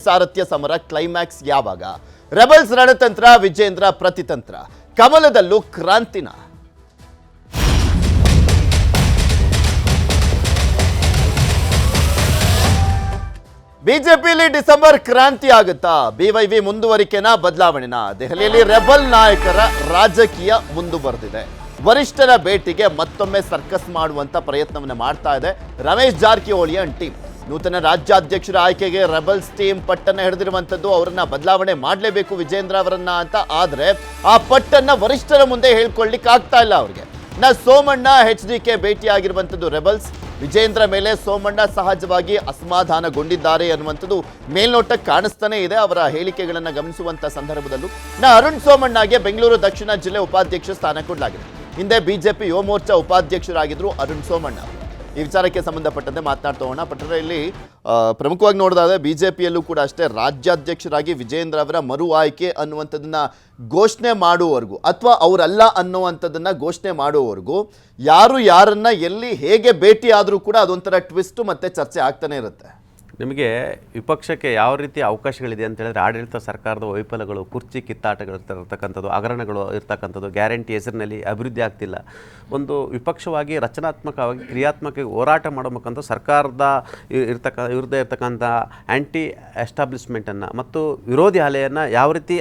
ಸಾರಥ್ಯ ಸಮರ ಕ್ಲೈಮ್ಯಾಕ್ಸ್ ಯಾವಾಗ? ರೆಬಲ್ಸ್ ರಣತಂತ್ರ, ವಿಜೇಂದ್ರ ಪ್ರತಿತಂತ್ರ, ಕಮಲದಲ್ಲೂ ಕ್ರಾಂತಿನ? ಬಿಜೆಪಿಯಲ್ಲಿ ಡಿಸೆಂಬರ್ ಕ್ರಾಂತಿ ಆಗುತ್ತಾ? ಬಿವೈವಿ ಮುಂದುವರಿಕೆನಾ, ಬದಲಾವಣೆನಾ? ದೆಹಲಿಯಲ್ಲಿ ರೆಬಲ್ ನಾಯಕರ ರಾಜಕೀಯ ಮುಂದುವರೆದಿದೆ. ವರಿಷ್ಠರ ಭೇಟಿಗೆ ಮತ್ತೊಮ್ಮೆ ಸರ್ಕಸ್ ಮಾಡುವಂತ ಪ್ರಯತ್ನವನ್ನು ಮಾಡ್ತಾ ಇದೆ ರಮೇಶ್ ಜಾರಕಿಹೊಳಿಯ ಟೀಮ್. ನೂತನ ರಾಜ್ಯಾಧ್ಯಕ್ಷರ ಆಯ್ಕೆಗೆ ರೆಬಲ್ಸ್ ಟೀಮ್ ಪಟ್ಟನ್ನ ಹಿಡಿದಿರುವಂತದ್ದು. ಅವರನ್ನ ಬದಲಾವಣೆ ಮಾಡಲೇಬೇಕು ವಿಜೇಂದ್ರ ಅವರನ್ನ ಅಂತ. ಆದ್ರೆ ಆ ಪಟ್ಟನ್ನ ವರಿಷ್ಠರ ಮುಂದೆ ಹೇಳ್ಕೊಳ್ಳಿಕ್ಕೆ ಆಗ್ತಾ ಇಲ್ಲ ಅವ್ರಿಗೆ. ಸೋಮಣ್ಣ HDK ಭೇಟಿಯಾಗಿರುವಂಥದ್ದು ರೆಬಲ್ಸ್. ವಿಜೇಂದ್ರ ಮೇಲೆ ಸೋಮಣ್ಣ ಸಹಜವಾಗಿ ಅಸಮಾಧಾನಗೊಂಡಿದ್ದಾರೆ ಅನ್ನುವಂಥದ್ದು ಮೇಲ್ನೋಟಕ್ಕೆ ಕಾಣಿಸ್ತಾನೆ ಇದೆ ಅವರ ಹೇಳಿಕೆಗಳನ್ನು ಗಮನಿಸುವಂತ ಸಂದರ್ಭದಲ್ಲೂ. ಅರುಣ್ ಸೋಮಣ್ಣಗೆ ಬೆಂಗಳೂರು ದಕ್ಷಿಣ ಜಿಲ್ಲೆ ಉಪಾಧ್ಯಕ್ಷ ಸ್ಥಾನ ಕೊಡಲಾಗಿದೆ. ಹಿಂದೆ ಬಿಜೆಪಿ ಯುವ ಮೋರ್ಚಾ ಉಪಾಧ್ಯಕ್ಷರಾಗಿದ್ರು ಅರುಣ್ ಸೋಮಣ್ಣ. ಈ ವಿಚಾರಕ್ಕೆ ಸಂಬಂಧಪಟ್ಟಂತೆ ಮಾತನಾಡ್ತಾ ಹೋಗೋಣ. ಪಟ್ಟಣ, ಇಲ್ಲಿ ಪ್ರಮುಖವಾಗಿ ನೋಡೋದಾದ್ರೆ ಬಿಜೆಪಿಯಲ್ಲೂ ಕೂಡ ಅಷ್ಟೇ, ರಾಜ್ಯಾಧ್ಯಕ್ಷರಾಗಿ ವಿಜೇಂದ್ರ ಅವರ ಮರು ಆಯ್ಕೆ ಅನ್ನುವಂಥದ್ದನ್ನ ಘೋಷಣೆ ಮಾಡುವವರೆಗೂ ಅಥವಾ ಅವರಲ್ಲ ಅನ್ನುವಂಥದ್ದನ್ನ ಘೋಷಣೆ ಮಾಡುವವರೆಗೂ ಯಾರು ಯಾರನ್ನ ಎಲ್ಲಿ ಹೇಗೆ ಭೇಟಿ ಆದರೂ ಕೂಡ ಅದೊಂಥರ ಟ್ವಿಸ್ಟ್ ಮತ್ತೆ ಚರ್ಚೆ ಆಗ್ತಾನೆ ಇರುತ್ತೆ. ನಿಮಗೆ ವಿಪಕ್ಷಕ್ಕೆ ಯಾವ ರೀತಿ ಅವಕಾಶಗಳಿದೆ ಅಂತ ಹೇಳಿದ್ರೆ, ಆಡಳಿತ ಸರ್ಕಾರದ ವೈಫಲ್ಯಗಳು, ಕುರ್ಚಿ ಕಿತ್ತಾಟಗಳು ಇರ್ತಕ್ಕಂಥದ್ದು, ಹಗರಣಗಳು ಇರ್ತಕ್ಕಂಥದ್ದು, ಗ್ಯಾರಂಟಿ ಹೆಸರಿನಲ್ಲಿ ಅಭಿವೃದ್ಧಿ ಆಗ್ತಿಲ್ಲ. ಒಂದು ವಿಪಕ್ಷವಾಗಿ ರಚನಾತ್ಮಕವಾಗಿ ಕ್ರಿಯಾತ್ಮಕ ಹೋರಾಟ ಮಾಡೋ ಮುಖಾಂತರ ಸರ್ಕಾರದ ವಿರುದ್ಧ ಇರ್ತಕ್ಕಂಥ ಆ್ಯಂಟಿ ಎಸ್ಟಾಬ್ಲಿಷ್ಮೆಂಟನ್ನು ಮತ್ತು ವಿರೋಧಿ ಅಲೆಯನ್ನು ಯಾವ ರೀತಿ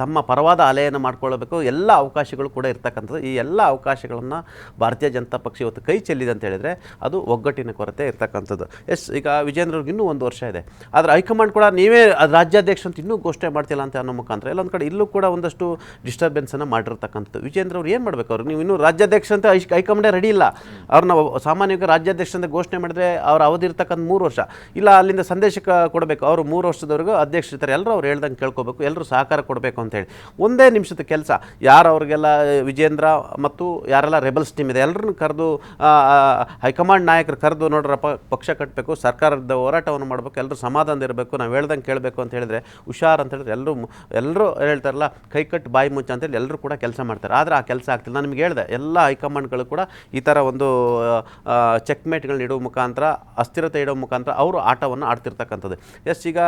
ತಮ್ಮ ಪರವಾದ ಅಲೆಯನ್ನು ಮಾಡ್ಕೊಳ್ಬೇಕು, ಎಲ್ಲ ಅವಕಾಶಗಳು ಕೂಡ ಇರ್ತಕ್ಕಂಥದ್ದು. ಈ ಎಲ್ಲ ಅವಕಾಶಗಳನ್ನು ಭಾರತೀಯ ಜನತಾ ಪಕ್ಷ ಇವತ್ತು ಕೈ ಚೆಲ್ಲಿದೆ ಅಂತ ಹೇಳಿದರೆ ಅದು ಒಗ್ಗಟ್ಟಿನ ಕೊರತೆ ಇರ್ತಕ್ಕಂಥದ್ದು. ಈಗ ವಿಜೇಂದ್ರವ್ರಿಗೆ ಇನ್ನೂ 1 ವರ್ಷ ಇದೆ, ಆದರೆ ಹೈಕಮಾಂಡ್ ಕೂಡ ನೀವೇ ರಾಜ್ಯಾಧ್ಯಕ್ಷ ಅಂತ ಇನ್ನೂ ಘೋಷಣೆ ಮಾಡ್ತಿಲ್ಲ ಅಂತ ಅನ್ನೋ ಮುಖಾಂತರ ಎಲ್ಲೊಂದು ಕಡೆ ಇಲ್ಲೂ ಕೂಡ ಒಂದಷ್ಟು ಡಿಸ್ಟರ್ಬೆನ್ಸನ್ನು ಮಾಡಿರ್ತಕ್ಕಂಥದ್ದು. ವಿಜೇಂದ್ರ ಅವ್ರು ಏನು ಮಾಡಬೇಕು? ಅವರು ನೀವು ಇನ್ನೂ ರಾಜ್ಯಾಧ್ಯಕ್ಷ ಅಂತ ಹೈಕಮಾಂಡೇ ರೆಡಿ ಇಲ್ಲ. ಅವ್ರನ್ನ ಸಾಮಾನ್ಯವಾಗಿ ರಾಜ್ಯಾಧ್ಯಕ್ಷ ಅಂತ ಘೋಷಣೆ ಮಾಡಿದ್ರೆ ಅವ್ರ ಅವಧಿ ಇರ್ತಕ್ಕಂಥ 3 ವರ್ಷ ಇಲ್ಲ, ಅಲ್ಲಿಂದ ಸಂದೇಶ ಕೊಡಬೇಕು. ಅವರು 3 ವರ್ಷದವರೆಗೂ ಅಧ್ಯಕ್ಷರಿರ್ತಾರೆ, ಎಲ್ಲರೂ ಅವ್ರು ಹೇಳ್ದಂಗೆ ಕೇಳ್ಕೋಬೇಕು, ಎಲ್ಲರೂ ಸಹಕಾರ ಕೊಡಬೇಕು ಅಂತೇಳಿ. ಒಂದೇ ನಿಮಿಷದ ಕೆಲಸ. ಯಾರು ಅವ್ರಿಗೆಲ್ಲ ವಿಜೇಂದ್ರ ಮತ್ತು ಯಾರೆಲ್ಲ ರೆಬಲ್ಸ್ ಟೀಮ್ ಇದೆ ಎಲ್ಲರನ್ನು ಕರೆದು ಹೈಕಮಾಂಡ್ ನಾಯಕರು ಕರೆದು ನೋಡ್ರಪ್ಪ, ಪಕ್ಷ ಕಟ್ಟಬೇಕು, ಸರ್ಕಾರದ ಹೋರಾಟವನ್ನು ಮಾಡಬೇಕು, ಎಲ್ಲರೂ ಸಮಾಧಾನ ಇರಬೇಕು, ನಾವು ಹೇಳ್ದಂಗೆ ಕೇಳಬೇಕು ಅಂತ ಹೇಳಿದ್ರೆ ಹುಷಾರ್ ಅಂತ ಹೇಳಿದ್ರೆ ಎಲ್ಲರೂ ಹೇಳ್ತಾರಲ್ಲ, ಕೈ ಕಟ್ಟು ಬಾಯಿ ಮುಚ್ಚ ಅಂತೇಳಿ ಎಲ್ಲರೂ ಕೂಡ ಕೆಲಸ ಮಾಡ್ತಾರೆ. ಆದರೆ ಆ ಕೆಲಸ ಆಗ್ತಿಲ್ಲ. ನಾನು ನಿಮ್ಗೆ ಹೇಳಿದೆ, ಎಲ್ಲ ಹೈಕಮಾಂಡ್ಗಳು ಕೂಡ ಈ ಥರ ಒಂದು ಚೆಕ್ಮೇಟ್ಗಳನ್ನ ಇಡುವ ಮುಖಾಂತರ, ಅಸ್ಥಿರತೆ ಇಡೋ ಮುಖಾಂತರ ಅವರು ಆಟವನ್ನು ಆಡ್ತಿರ್ತಕ್ಕಂಥದ್ದು. ಈಗ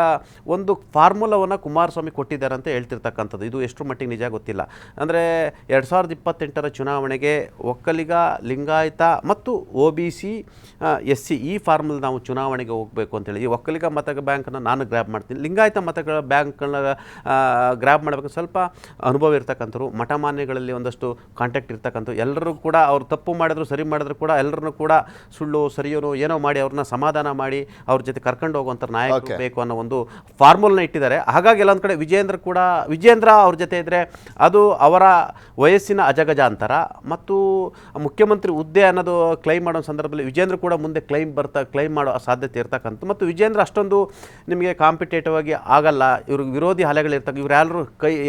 ಒಂದು ಫಾರ್ಮುಲಾವನ್ನು ಕುಮಾರಸ್ವಾಮಿ ಕೊಟ್ಟಿದ್ದಾರೆ ಅಂತ ಹೇಳ್ತಿರ್ತಕ್ಕಂಥದ್ದು. ಇದು ಎಷ್ಟು ಮಟ್ಟಿಗೆ ನಿಜ ಗೊತ್ತಿಲ್ಲ. ಅಂದರೆ 2028 ಚುನಾವಣೆಗೆ ಒಕ್ಕಲಿಗ, ಲಿಂಗಾಯತ ಮತ್ತು OBC SC ಈ ಫಾರ್ಮುಲಾ ನಾವು ಚುನಾವಣೆಗೆ ಹೋಗಬೇಕು ಅಂತೇಳಿ. ಈ ಒಕ್ಕಲಿಗ ಮತ ಬ್ಯಾಂಕನ್ನು ನಾನು ಗ್ರ್ಯಾಬ್ ಮಾಡ್ತೀನಿ, ಲಿಂಗಾಯತ ಮತಗಳ ಬ್ಯಾಂಕ್ಗಳನ್ನ ಗ್ರ್ಯಾಬ್ ಮಾಡಬೇಕು. ಸ್ವಲ್ಪ ಅನುಭವ ಇರ್ತಕ್ಕಂಥವ್ರು, ಮಠಮಾನ್ಯಗಳಲ್ಲಿ ಒಂದಷ್ಟು ಕಾಂಟ್ಯಾಕ್ಟ್ ಇರ್ತಕ್ಕಂಥ ಎಲ್ಲರೂ ಕೂಡ ಅವ್ರು ತಪ್ಪು ಮಾಡಿದ್ರು ಸರಿ ಮಾಡಿದ್ರು ಕೂಡ ಎಲ್ಲರನ್ನೂ ಕೂಡ ಸುಳ್ಳು ಸರಿಯೋನು ಏನೋ ಮಾಡಿ ಅವ್ರನ್ನ ಸಮಾಧಾನ ಮಾಡಿ ಅವ್ರ ಜೊತೆ ಕರ್ಕೊಂಡು ಹೋಗುವಂಥ ನಾಯಕರು ಬೇಕು ಅನ್ನೋ ಒಂದು ಫಾರ್ಮುಲನ್ನ ಇಟ್ಟಿದ್ದಾರೆ. ಹಾಗಾಗಿ ಎಲ್ಲೊಂದು ಕಡೆ ವಿಜೇಂದ್ರ ಅವ್ರ ಜೊತೆ ಇದ್ದರೆ ಅದು ಅವರ ವಯಸ್ಸಿನ ಅಜಗಜಾಂತರ ಮತ್ತು ಮುಖ್ಯಮಂತ್ರಿ ಹುದ್ದೆ ಅನ್ನೋದು ಕ್ಲೈಮ್ ಮಾಡೋ ಸಂದರ್ಭದಲ್ಲಿ ವಿಜೇಂದ್ರ ಕೂಡ ಮುಂದೆ ಕ್ಲೈಮ್ ಮಾಡೋ ಸಾಧ್ಯತೆ ಇರ್ತಕ್ಕಂಥ. ಮತ್ತು ವಿಜೇಂದ್ರ ಅಷ್ಟೊಂದು ನಿಮಗೆ ಕಾಂಪಿಟೇಟಿವ್ ಆಗಿ ಆಗಲ್ಲ, ಇವ್ರಿಗೆ ವಿರೋಧಿ ಅಲೆಗಳಿರ್ತಕ್ಕ, ಇವ್ರು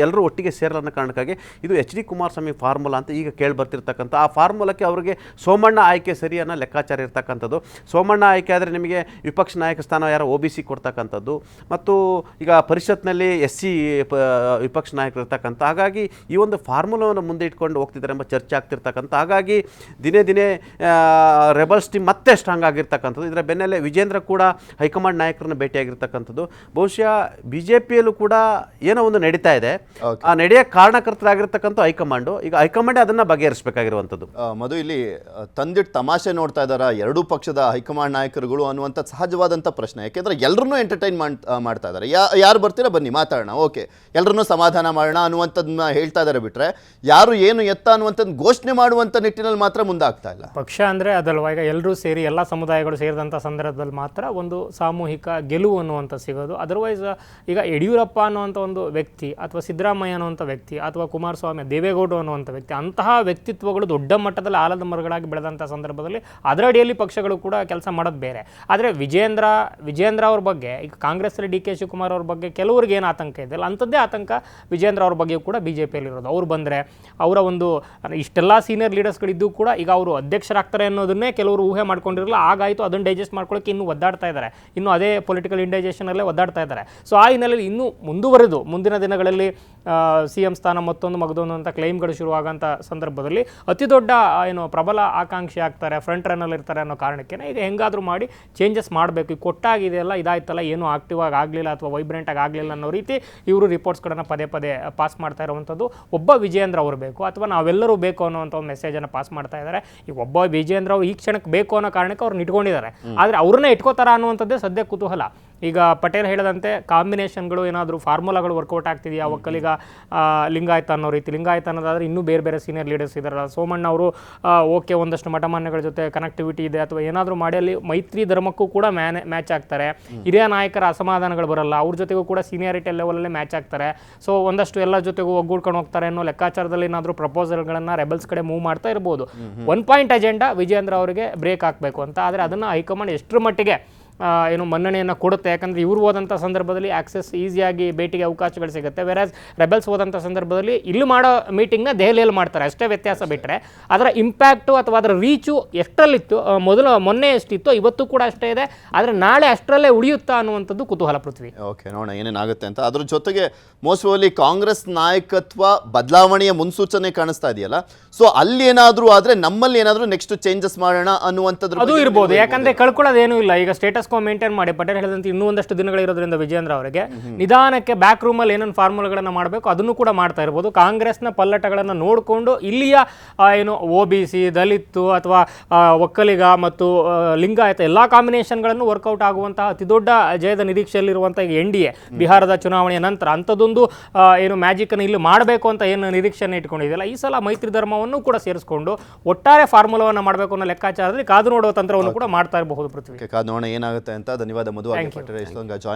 ಎಲ್ಲರೂ ಒಟ್ಟಿಗೆ ಸೇರಲ್ಲ ಅನ್ನೋ ಕಾರಣಕ್ಕಾಗಿ ಇದು HD ಕುಮಾರಸ್ವಾಮಿ ಫಾರ್ಮುಲಾ ಅಂತ ಈಗ ಕೇಳಿ ಬರ್ತಿರ್ತಕ್ಕಂಥ. ಆ ಫಾರ್ಮುಲಾಕ್ಕೆ ಅವರಿಗೆ ಸೋಮಣ್ಣ ಆಯ್ಕೆ ಸರಿ ಅನ್ನೋ ಲೆಕ್ಕಾಚಾರ ಇರ್ತಕ್ಕಂಥದ್ದು. ಸೋಮಣ್ಣ ಆಯ್ಕೆ ಆದರೆ ನಿಮಗೆ ವಿಪಕ್ಷ ನಾಯಕ ಸ್ಥಾನ ಯಾರೋ OBC ಕೊಡ್ತಕ್ಕಂಥದ್ದು ಮತ್ತು ಈಗ ಪರಿಷತ್ನಲ್ಲಿ SC ವಿಪಕ್ಷ ನಾಯಕರು ಇರ್ತಕ್ಕಂಥ. ಹಾಗಾಗಿ ಈ ಒಂದು ಫಾರ್ಮುಲಾವನ್ನು ಮುಂದೆ ಇಟ್ಕೊಂಡು ಹೋಗ್ತಿದ್ದಾರೆ ಎಂಬ ಚರ್ಚೆ ಆಗ್ತಿರ್ತಕ್ಕಂಥ. ಹಾಗಾಗಿ ದಿನೇ ರೆಬಲ್ಸ್ ಟೀಮ್ ಮತ್ತೆ ಸ್ಟ್ರಾಂಗ್ ಆಗಿರ್ತಕ್ಕಂಥದ್ದು. ಇದರ ಬೆನ್ನಲ್ಲೇ ವಿಜೇಂದ್ರ ಕೂಡ ಹೈಕಮಾಂಡ್ ನಾಯಕರನ್ನ ಭೇಟಿಯಾಗಿರ್ತಕ್ಕಂಥದ್ದು. ಬಹುಶಃ ಬಿಜೆಪಿಯಲ್ಲೂ ಕೂಡ ಏನೋ ಒಂದು ನಡೀತಾ ಇದೆ. ಆ ನಡೆಯ ಕಾರಣಕರ್ತರಾಗಿರ್ತಕ್ಕಂಥ ಹೈಕಮಾಂಡು. ಈಗ ಹೈಕಮಾಂಡ್ ಅದನ್ನ ಬಗೆಹರಿಸಬೇಕಾಗಿರುವಂಥದ್ದು. ಮಧು, ಇಲ್ಲಿ ತಂದಿಟ್ಟು ತಮಾಷೆ ನೋಡ್ತಾ ಇದ್ದಾರೆ ಎರಡೂ ಪಕ್ಷದ ಹೈಕಮಾಂಡ್ ನಾಯಕರುಗಳು ಅನ್ನುವಂಥ ಸಹಜವಾದಂಥ ಪ್ರಶ್ನೆ. ಯಾಕೆಂದ್ರೆ ಎಲ್ಲರನ್ನೂ ಎಂಟರ್ಟೈನ್ ಮಾಡ್ತಾ ಇದ್ದಾರೆ. ಯಾರು ಬರ್ತೀರಾ ಬನ್ನಿ ಮಾತಾಡೋಣ, ಓಕೆ ಎಲ್ಲರನ್ನೂ ಸಮಾಧಾನ ಮಾಡೋಣ ಅನ್ನುವಂಥದ್ದನ್ನ ಹೇಳ್ತಾ ಇದ್ದಾರೆ. ಬಿಟ್ರೆ ಯಾರು ಏನು ಎತ್ತ ಅನ್ನುವಂಥದ್ದು ಘೋಷಣೆ ಮಾಡುವಂಥ ನಿಟ್ಟಿನಲ್ಲಿ ಮಾತ್ರ ಮುಂದಾಗ್ತಾ ಇಲ್ಲ. ಪಕ್ಷ ಅಂದರೆ ಅದಲ್ವಾ, ಈಗ ಎಲ್ಲರೂ ಸೇರಿ ಎಲ್ಲ ಸಮುದಾಯಗಳು ಸೇರಿದಂಥ ಸಂದರ್ಭದಲ್ಲಿ ಮಾತ್ರ ಒಂದು ಸಾಮೂಹಿಕ ಗೆಲುವು ಅನ್ನುವಂಥ ಸಿಗೋದು. ಅದರ್ವೈಸ್ ಈಗ ಯಡಿಯೂರಪ್ಪ ಅನ್ನುವಂಥ ಒಂದು ವ್ಯಕ್ತಿ ಅಥವಾ ಸಿದ್ದರಾಮಯ್ಯ ಅನ್ನುವಂಥ ವ್ಯಕ್ತಿ ಅಥವಾ ಕುಮಾರಸ್ವಾಮಿ, ದೇವೇಗೌಡರು ಅನ್ನುವಂಥ ವ್ಯಕ್ತಿ, ಅಂತಹ ವ್ಯಕ್ತಿತ್ವಗಳು ದೊಡ್ಡ ಮಟ್ಟದಲ್ಲಿ ಆಲದ ಮರಗಳಾಗಿ ಬೆಳೆದಂಥ ಸಂದರ್ಭದಲ್ಲಿ ಅದರ ಅಡಿಯಲ್ಲಿ ಪಕ್ಷಗಳು ಕೂಡ ಕೆಲಸ ಮಾಡೋದು ಬೇರೆ. ಆದರೆ ವಿಜೇಂದ್ರ ಅವ್ರ ಬಗ್ಗೆ ಈಗ ಕಾಂಗ್ರೆಸ್ಸಲ್ಲಿ DK ಶಿವಕುಮಾರ್ ಅವ್ರ ಬಗ್ಗೆ ಕೆಲವರಿಗೆ ಏನು ಆತಂಕ ಇದೆಯಲ್ಲ, ಅಂಥದ್ದೇ ಆತಂಕ ವಿಜೇಂದ್ರ ಅವ್ರ ಬಗ್ಗೆ ಕೂಡ ಬಿಜೆಪಿಯಲ್ಲಿ ಇರೋದು. ಅವ್ರು ಬಂದರೆ ಅವರ ಒಂದು ಇಷ್ಟೆಲ್ಲ ಸೀನಿಯರ್ ಲೀಡರ್ಸ್ಗಳಿದ್ದು ಕೂಡ ಈಗ ಅವರು ಅಧ್ಯಕ್ಷರಾಗ್ತಾರೆ ಅನ್ನೋದನ್ನೇ ಕೆಲವರು ಊಹೆ ಮಾಡ್ಕೊಂಡಿರಲಿಲ್ಲ. ಆಗಾಯಿತು, ಅದನ್ನು ಡೈಜೆಸ್ಟ್ ಮಾಡ್ಕೊಳ್ಳೋಕೆ ಇನ್ನೂ ಒದ್ದಾಡ್ತಾ ಇದ್ದಾರೆ. ಇನ್ನೂ ಅದೇ ಪೊಲಿಟಿಕಲ್ ಇಂಡೈಜೇಷನಲ್ಲೇ ಒದ್ದಾಡ್ತಾ ಇದ್ದಾರೆ. ಸೊ ಆ ಹಿನ್ನೆಲೆಯಲ್ಲಿ ಇನ್ನೂ ಮುಂದುವರೆದು ಮುಂದಿನ ದಿನಗಳಲ್ಲಿ CM ಸ್ಥಾನ ಮತ್ತೊಂದು ಮಗದೊಂದು ಅಂತ ಕ್ಲೈಮ್ಗಳು ಶುರುವಾಗೋಂಥ ಸಂದರ್ಭದಲ್ಲಿ ಅತಿ ದೊಡ್ಡ ಏನು ಪ್ರಬಲ ಆಕಾಂಕ್ಷಿ ಆಗ್ತಾರೆ, ಫ್ರಂಟ್ ರನ್ನಲ್ಲಿ ಇರ್ತಾರೆ ಅನ್ನೋ ಕಾರಣಕ್ಕೆ ಈಗ ಹೆಂಗಾದರೂ ಮಾಡಿ ಚೇಂಜಸ್ ಮಾಡಬೇಕು. ಈಗ ಕೊಟ್ಟಾಗಿದೆಯಲ್ಲ, ಇದಾಯ್ತಲ್ಲ, ಏನೂ ಆಕ್ಟಿವ್ ಆಗಿ ಆಗಲಿಲ್ಲ ಅಥವಾ ವೈಬ್ರೆಂಟ್ ಆಗಿ ಆಗಲಿಲ್ಲ ಅನ್ನೋ ರೀತಿ ಇವರು ರಿಪೋರ್ಟ್ಸ್ಗಳನ್ನು ಪದೇ ಪದೇ ಪಾಸ್ ಮಾಡ್ತಾ ಇರುವಂಥದ್ದು ಒಬ್ಬ ವಿಜಯೇಂದ್ರ ಅವರು ಬೇಕು ಅಥವಾ ನಾವೆಲ್ಲರೂ ಬೇಕು ಅನ್ನೋವಂಥ ಒಂದು ಮೆಸೇಜನ್ನು ಪಾಸ್ ಮಾಡ್ತಾ ಇದ್ದಾರೆ. ಈಗ ಒಬ್ಬ ವಿಜಯೇಂದ್ರ ಅವರು ಈ ಕ್ಷಣಕ್ಕೆ ಬೇಕು ಅನ್ನೋ ಕಾರಣಕ್ಕೆ ಅವ್ರನ್ನ ಇಟ್ಕೊಂಡಿದ್ದಾರೆ. ಆದರೆ ಅವ್ರನ್ನೇ ಇಟ್ಕೋತಾರ ಅನ್ನುವಂಥದ್ದೇ ಸದ್ಯ ಕುತೂಹಲ. ಈಗ ಪಟೇಲ್ ಹೇಳಿದಂತೆ ಕಾಂಬಿನೇಷನ್ಗಳು ಏನಾದರೂ ಫಾರ್ಮುಲಾಗಳು ವರ್ಕೌಟ್ ಆಗ್ತಿದೆಯಾ, ಒಕ್ಕಲಿಗ ಲಿಂಗಾಯತ ಅನ್ನೋ ರೀತಿ. ಲಿಂಗಾಯತ ಅನ್ನೋದಾದರೆ ಇನ್ನೂ ಬೇರೆ ಬೇರೆ ಸೀನಿಯರ್ ಲೀಡರ್ಸ್ ಇದ್ದಾರಲ್ಲ, ಸೋಮಣ್ಣ ಅವರು ಓಕೆ ಒಂದಷ್ಟು ಮಠಮಾನ್ಯಗಳ ಜೊತೆ ಕನೆಕ್ಟಿವಿಟಿ ಇದೆ ಅಥವಾ ಏನಾದರೂ ಮಾಡಿ ಅಲ್ಲಿ ಮೈತ್ರಿ ಧರ್ಮಕ್ಕೂ ಕೂಡ ಮ್ಯಾಚ್ ಆಗ್ತಾರೆ. ಹಿರಿಯ ನಾಯಕರ ಅಸಮಾಧಾನಗಳು ಬರಲ್ಲ, ಅವ್ರ ಜೊತೆಗೂ ಕೂಡ ಸೀನಿಯಾರಿಟಿ ಲೆವೆಲಲ್ಲೇ ಮ್ಯಾಚ್ ಆಗ್ತಾರೆ. ಸೊ ಒಂದಷ್ಟು ಎಲ್ಲ ಜೊತೆಗೂ ಒಗ್ಗೂಡ್ಕೊಂಡು ಹೋಗ್ತಾರೆ ಅನ್ನೋ ಲೆಕ್ಕಾಚಾರದಲ್ಲಿ ಏನಾದರೂ ಪ್ರಪೋಸಲ್ಗಳನ್ನು ರೆಬಲ್ಸ್ ಕಡೆ ಮೂವ್ ಮಾಡ್ತಾ ಇರ್ಬೋದು. 1 ಪಾಯಿಂಟ್ ಅಜೆಂಡಾ ವಿಜಯೇಂದ್ರ ಅವರಿಗೆ ಬ್ರೇಕ್ ಹಾಕಬೇಕು ಅಂತ. ಆದರೆ ಅದನ್ನು ಹೈಕಮಾಂಡ್ ಎಷ್ಟರ ಮಟ್ಟಿಗೆ ಏನು ಮನ್ನಣೆಯನ್ನು ಕೊಡುತ್ತೆ, ಯಾಕಂದರೆ ಇವ್ರು ಹೋದಂಥ ಸಂದರ್ಭದಲ್ಲಿ ಆಕ್ಸೆಸ್ ಈಸಿಯಾಗಿ ಭೇಟಿಗೆ ಅವಕಾಶಗಳು ಸಿಗುತ್ತೆ. ವೆರಾಸ್ ರೆಬೆಲ್ಸ್ ಹೋದಂಥ ಸಂದರ್ಭದಲ್ಲಿ ಇಲ್ಲಿ ಮಾಡೋ ಮೀಟಿಂಗ್ನ ದೆಹಲಿಯಲ್ಲಿ ಮಾಡ್ತಾರೆ, ಅಷ್ಟೇ ವ್ಯತ್ಯಾಸ ಬಿಟ್ಟರೆ ಅದರ ಇಂಪ್ಯಾಕ್ಟು ಅಥವಾ ಅದರ ರೀಚು ಎಷ್ಟರಲ್ಲಿತ್ತು, ಮೊನ್ನೆ ಎಷ್ಟಿತ್ತು ಇವತ್ತು ಕೂಡ ಅಷ್ಟೇ ಇದೆ. ಆದರೆ ನಾಳೆ ಅಷ್ಟರಲ್ಲೇ ಉಳಿಯುತ್ತಾ ಅನ್ನುವಂಥದ್ದು ಕುತೂಹಲ ಪೃಥ್ವಿ. ಓಕೆ, ನೋಡೋಣ ಏನೇನಾಗುತ್ತೆ ಅಂತ. ಅದ್ರ ಜೊತೆಗೆ ಮೋಸ್ಟ್ಲಿ ಕಾಂಗ್ರೆಸ್ ನಾಯಕತ್ವ ಬದಲಾವಣೆಯ ಮುನ್ಸೂಚನೆ ಕಾಣಿಸ್ತಾ ಇದೆಯಲ್ಲ, ಸೊ ಅಲ್ಲಿ ಏನಾದರೂ ಆದರೆ ನಮ್ಮಲ್ಲಿ ಏನಾದರೂ ನೆಕ್ಸ್ಟ್ ಚೇಂಜಸ್ ಮಾಡೋಣ ಅನ್ನುವಂಥದ್ದು ಅದು ಇರ್ಬೋದು. ಯಾಕಂದರೆ ಕಳ್ಕೊಳ್ಳೋದೇನೂ ಇಲ್ಲ. ಈಗ ಸ್ಟೇಟಸ್ ಕೋ ಮೇಂಟೈನ್ ಮಾಡಿ ಪಟೇಲ್ ಹೇಳಿದಂತೆ ಇನ್ನೂ ಒಂದಷ್ಟು ದಿನಗಳಿರೋದ್ರಿಂದ ವಿಜಯೇಂದ್ರ ಅವರಿಗೆ ನಿಧಾನಕ್ಕೆ ಬ್ಯಾಕ್ ರೂಮಲ್ಲಿ ಏನೇನು ಫಾರ್ಮುಲಾಗಳನ್ನು ಮಾಡಬೇಕು ಅದನ್ನು ಕೂಡ ಮಾಡ್ತಾ ಇರ್ಬೋದು. ಕಾಂಗ್ರೆಸ್ನ ಪಲ್ಲಟಗಳನ್ನು ನೋಡಿಕೊಂಡು ಇಲ್ಲಿಯ ಏನು OBC, ದಲಿತು ಅಥವಾ ಒಕ್ಕಲಿಗ ಮತ್ತು ಲಿಂಗಾಯತ ಎಲ್ಲ ಕಾಂಬಿನೇಷನ್ಗಳನ್ನು ವರ್ಕೌಟ್ ಆಗುವಂತಹ ಅತಿದೊಡ್ಡ ಜಯದ ನಿರೀಕ್ಷೆಯಲ್ಲಿರುವಂಥ ಈಗ NDA ಬಿಹಾರದ ಚುನಾವಣೆಯ ನಂತರ ಅಂಥದ್ದೊಂದು ಏನು ಮ್ಯಾಜಿಕನ್ನು ಇಲ್ಲಿ ಮಾಡಬೇಕು ಅಂತ ಏನು ನಿರೀಕ್ಷೆಯನ್ನು ಇಟ್ಕೊಂಡಿದೆಯಲ್ಲ, ಈ ಸಲ ಮೈತ್ರಿ ಧರ್ಮವನ್ನು ಕೂಡ ಸೇರಿಸ್ಕೊಂಡು ಒಟ್ಟಾರೆ ಫಾರ್ಮುಲಾವನ್ನು ಮಾಡಬೇಕು ಅನ್ನೋ ಲೆಕ್ಕಾಚಾರದಲ್ಲಿ ಕಾದು ನೋಡುವ ತಂತ್ರವನ್ನು ಕೂಡ ಮಾಡ್ತಾ ಇರಬಹುದು. ಪೃಥ್ವಿ, ಕಾದು ನೋಡೋಣ ಏನಾಗುತ್ತೆ ಅಂತ. ಧನ್ಯವಾದ ಮಧು.